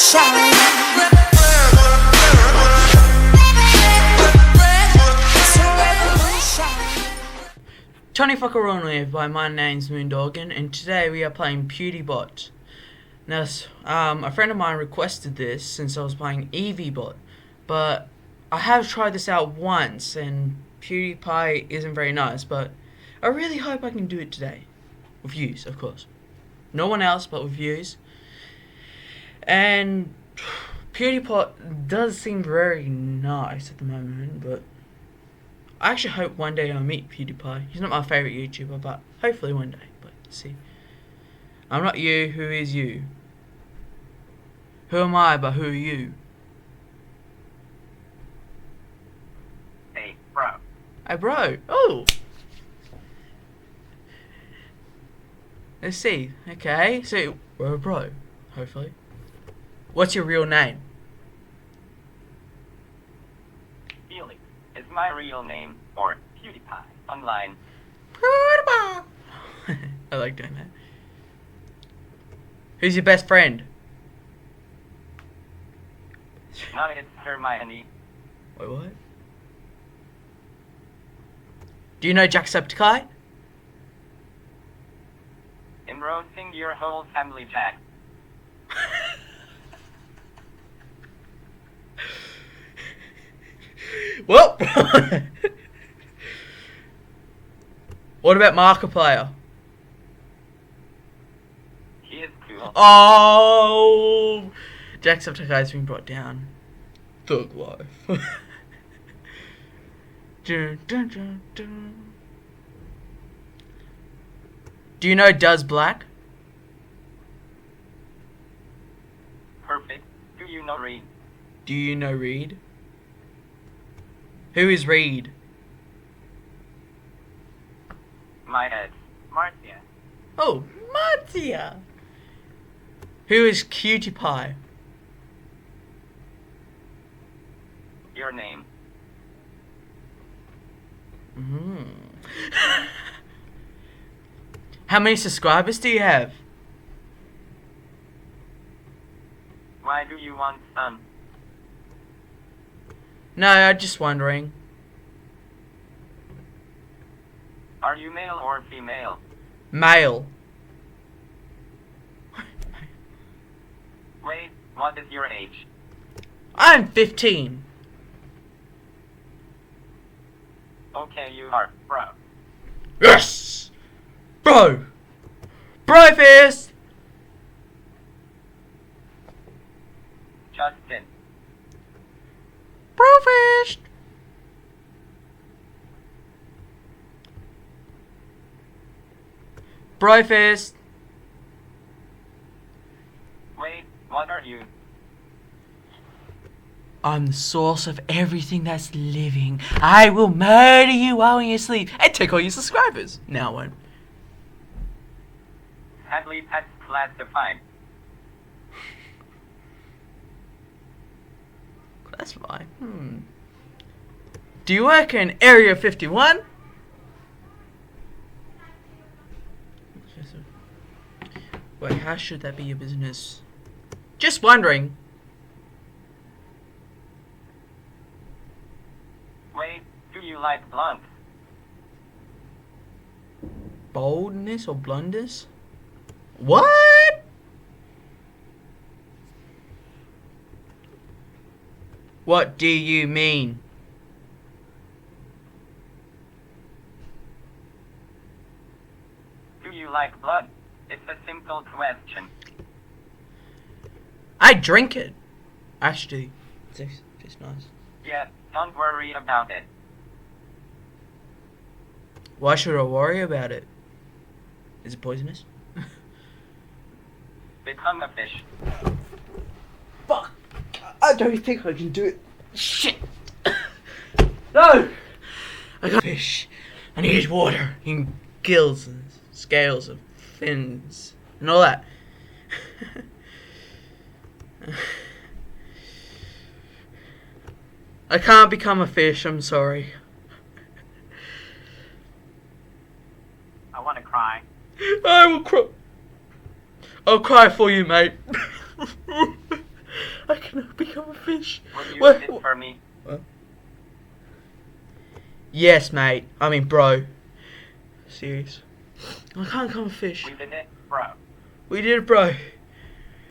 Tony Fuckarone by my name's Moondoggen, and today we are playing PewDieBot. Now, a friend of mine requested this since I was playing EVBot, but I have tried this out once, and PewDiePie isn't very nice, but I really hope I can do it today. With views, of course. No one else, but with views. And PewDiePie does seem very nice at the moment, but I actually hope one day I'll meet PewDiePie. He's not my favourite YouTuber, but hopefully one day. But see, I'm not you, who is you? Who am I, but who are you? Hey, bro. Hey, bro. Oh! Let's see. Okay, so we're a bro, hopefully. What's your real name? Felix is my real name, or PewDiePie online. PewDiePie! I like doing that. Who's your best friend? Not it's Hermione. Wait, what? Do you know Jacksepticeye? Engrossing your whole family, Jack. Well, what about Markiplier? He is cool. Oh, Jacksepticeye's been brought down. Thug life. Dun, dun, dun, dun. Do you know Does Black? Perfect. Do you know Reed? Do you know Reed? Who is Reed? My ex, Marcia. Oh, Marcia. Who is Cutie Pie? Your name. How many subscribers do you have? Why do you want some? No, I'm just wondering. Are you male or female? Male. Wait, what is your age? I'm 15. Okay, you are, bro. Yes! Bro! Bro fist! Justin. Bro fist! Bro fist! Wait, what are you? I'm the source of everything that's living. I will murder you while in your sleep and take all your subscribers. Now one. Sadly, that's classified. That's fine. Do you work in Area 51? Wait, how should that be your business? Just wondering. Wait, do you like blonde? Boldness or blunders? What? What do you mean? Do you like blood? It's a simple question. I drink it. Actually, it's nice. Yeah, don't worry about it. Why should I worry about it? Is it poisonous? Become a fish. Fuck! I don't think I can do it. Shit! No! I got fish. I need water and gills and scales of fins and all that. I can't become a fish, I'm sorry. I want to cry. I will cry. I'll cry for you, mate. I cannot become a fish. Will you What? do this for me? Yes, mate. I mean, bro. Serious. I can't become a fish. We did it, bro. We did it, bro.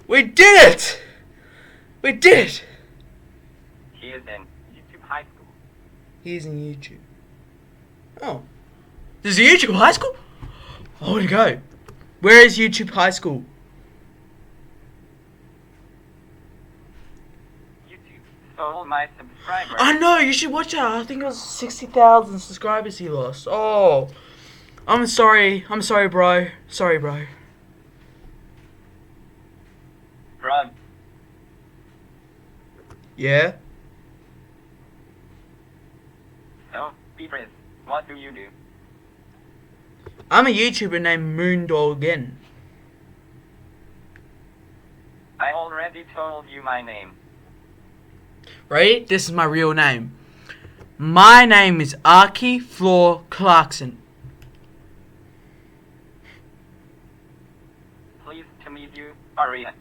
We did it! We did it! He is in YouTube High School. He's in YouTube. Oh. There's a YouTube High School? I want to go. Where is YouTube High School? YouTube stole my subscriber. I know, you should watch that. I think it was 60,000 subscribers he lost. Oh. I'm sorry. I'm sorry, bro. Sorry, bro. Drugs. Yeah? So, Beatrice, what do you do? I'm a YouTuber named Moondoggen. I already told you my name. Right? This is my real name. My name is Archie Floor Clarkson. Pleased to meet you, Aria.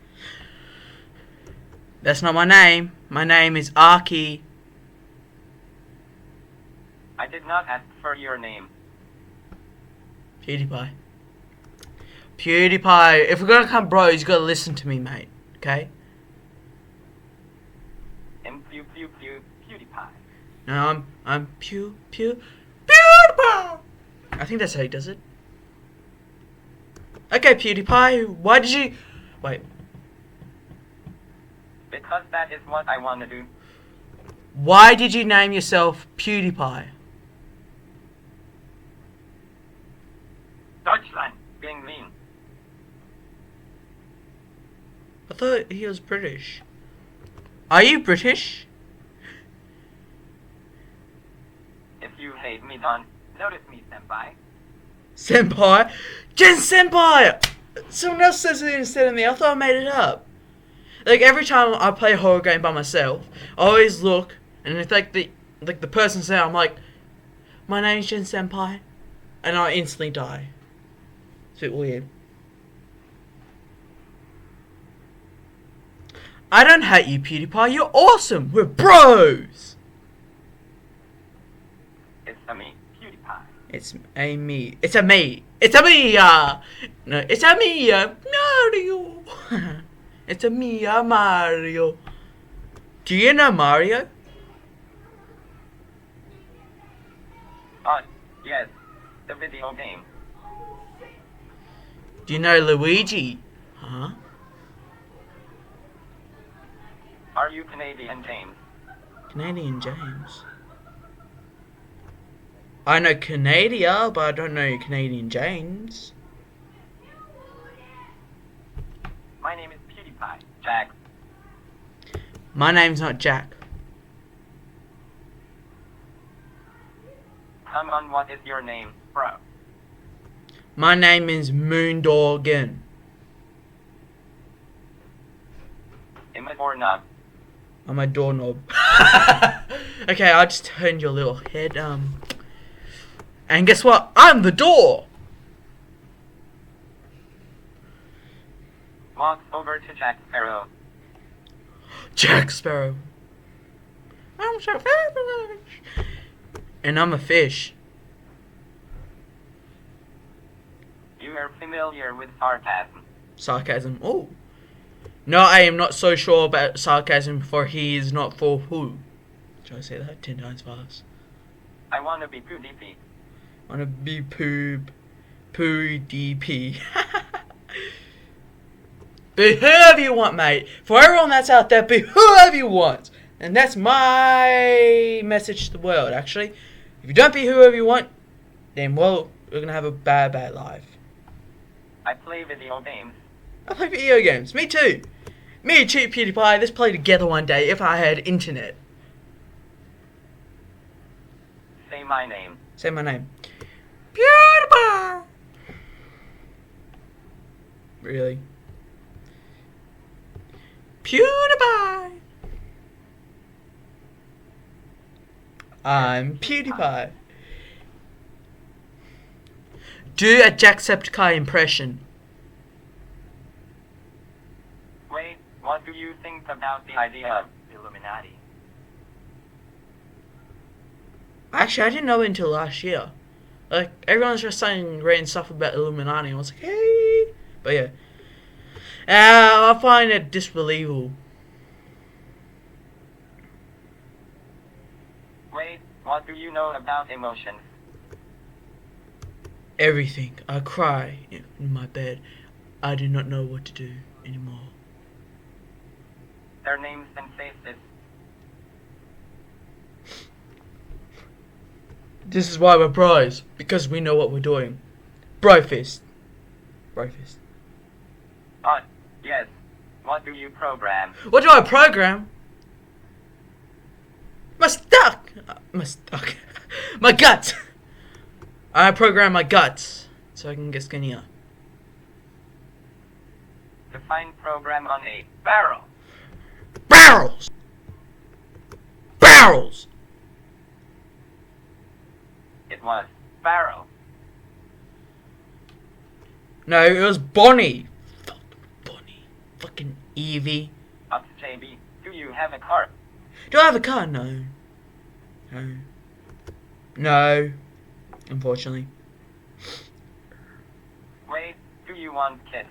That's not my name. My name is Archie. I did not ask for your name. PewDiePie. PewDiePie. If we're gonna come bros, you gotta listen to me, mate. Okay? PewDiePie. No, I'm PewDiePie. I think that's how he does it. Okay, PewDiePie. Why did you... Wait. Because that is what I want to do. Why did you name yourself PewDiePie? Deutschland, being mean. I thought he was British. Are you British? If you hate me, don't notice me, senpai. Senpai? Gen Senpai! Someone else says it instead of me. I thought I made it up. Like, every time I play a horror game by myself, I always look, and if the person's there, I'm like, my name's Gen Senpai. And I instantly die. It's a bit weird. I don't hate you, PewDiePie. You're awesome. We're bros. It's a me, PewDiePie. It's a me. It's a me. It's a me. No, it's a me. Mario. It's a me, Mario. Do you know Mario? Yes, the video game. Do you know Luigi? Huh? Are you Canadian, James? Canadian James. I know Canada, but I don't know Canadian James. My name is PewDiePie, Jack. My name's not Jack. Come on, what is your name, bro? My name is Moondoggen. Am it or not? I'm a doorknob. Okay, I just turned your little head. And guess what? I'm the door. Walk over to Jack Sparrow. Jack Sparrow. I'm so fish. And I'm a fish. You are familiar with sarcasm. Sarcasm. Oh. No, I am not so sure about sarcasm, for he is not for who. Should I say that 10 times fast? I want to be PewDiePie. I wanna be PewDiePie. Be whoever you want, mate. For everyone that's out there, be whoever you want. And that's my message to the world, actually. If you don't be whoever you want, then, well, we're gonna have a bad, bad life. I play video games. I play video games. Me too. Me and PewDiePie, let's play together one day if I had internet. Say my name. Say my name. PewDiePie. Really? PewDiePie. I'm PewDiePie. Do a Jacksepticeye impression. Wait, What do you think about the idea of Illuminati? Actually, I didn't know it until last year. Like, everyone's just saying random stuff about Illuminati, and I was like, hey. But yeah. I find it disbelievable. Wait, what do you know about emotions? Everything. I cry in my bed. I do not know what to do anymore. Their names and faces. This is why we're bros. Because we know what we're doing. Brofist. Brofist. Yes. What do you program? What do I program? My stuck. My guts. I program my guts so I can get skinnier. Define program on a barrel. Barrels. Barrels. It was barrel. No, it was Bonnie. Fuck Bonnie. Fucking Evie. Ups, JB. Do you have a car? Do I have a car? No. No. No. Unfortunately. Wait, do you want kids?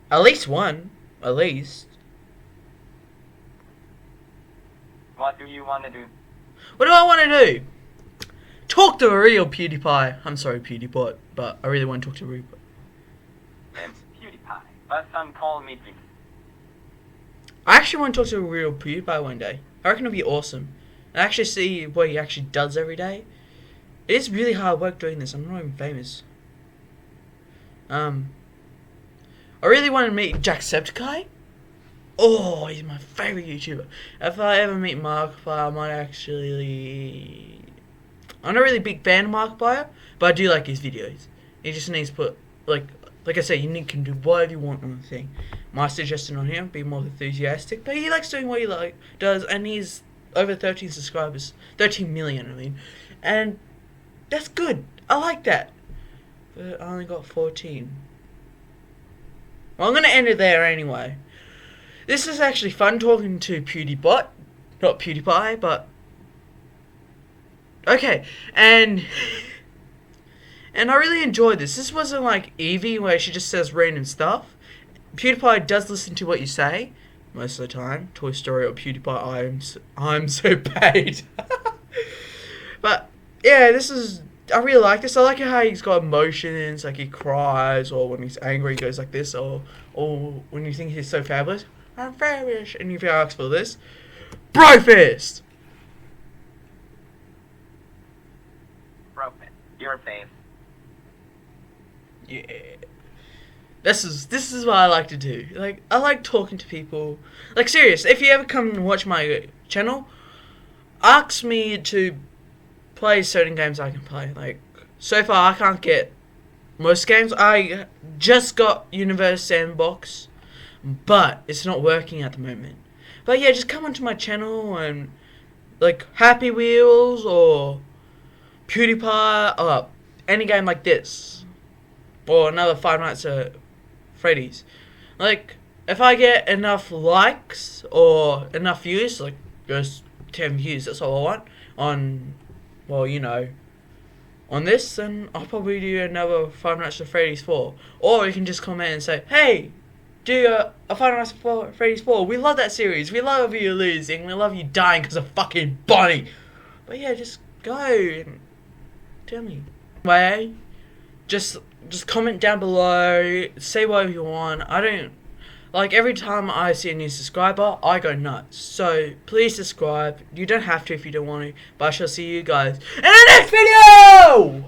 At least one. At least. What do you want to do? What do I want to do? Talk to a real PewDiePie. I'm sorry, PewDiePie, but I really want to talk to a real. PewDiePie. But some call me Pete. I actually want to talk to a real PewDiePie one day. I reckon it'll be awesome. And actually see what he actually does every day. It is really hard work doing this. I'm not even famous. I really want to meet Jacksepticeye. Oh, he's my favorite YouTuber. If I ever meet Markiplier, I might actually... I'm not a really big fan of Markiplier, but I do like his videos. He just needs to put, like I said, you can do whatever you want on the thing. My suggestion on him, be more enthusiastic, but he likes doing what he does, and he's over 13 subscribers. 13 million, I mean. And that's good. I like that. But I only got 14. Well, I'm going to end it there anyway. This is actually fun talking to PewDieBot. Not PewDiePie, but... Okay, and I really enjoyed this. This wasn't like Evie, where she just says random stuff. PewDiePie does listen to what you say, most of the time. Toy Story or PewDiePie, I'm so paid. But, yeah, I really like this. I like how he's got emotions, like he cries, or when he's angry he goes like this, or when you think he's so fabulous, I'm fabulous, and if you ask for this, Brofist! Brofist. Your face. Yeah. This is what I like to do. Like, I like talking to people. Like, serious, if you ever come and watch my channel, ask me to play certain games I can play. Like, so far I can't get most games. I just got Universe Sandbox, but it's not working at the moment. But yeah, just come onto my channel and, like, Happy Wheels or PewDiePie, or any game like this, or another Five Nights at Freddy's. Like, if I get enough likes or enough views, like just 10 views, that's all I want on, well, you know, on this, then I'll probably do another Five Nights at Freddy's 4. Or you can just comment and say, hey, do a Five Nights at Freddy's 4. We love that series. We love you losing. We love you dying because of fucking Bonnie. But yeah, just go and tell me. Anyway, just comment down below. Say whatever you want. I don't... Like, every time I see a new subscriber, I go nuts. So, please subscribe. You don't have to if you don't want to. But I shall see you guys in the next video!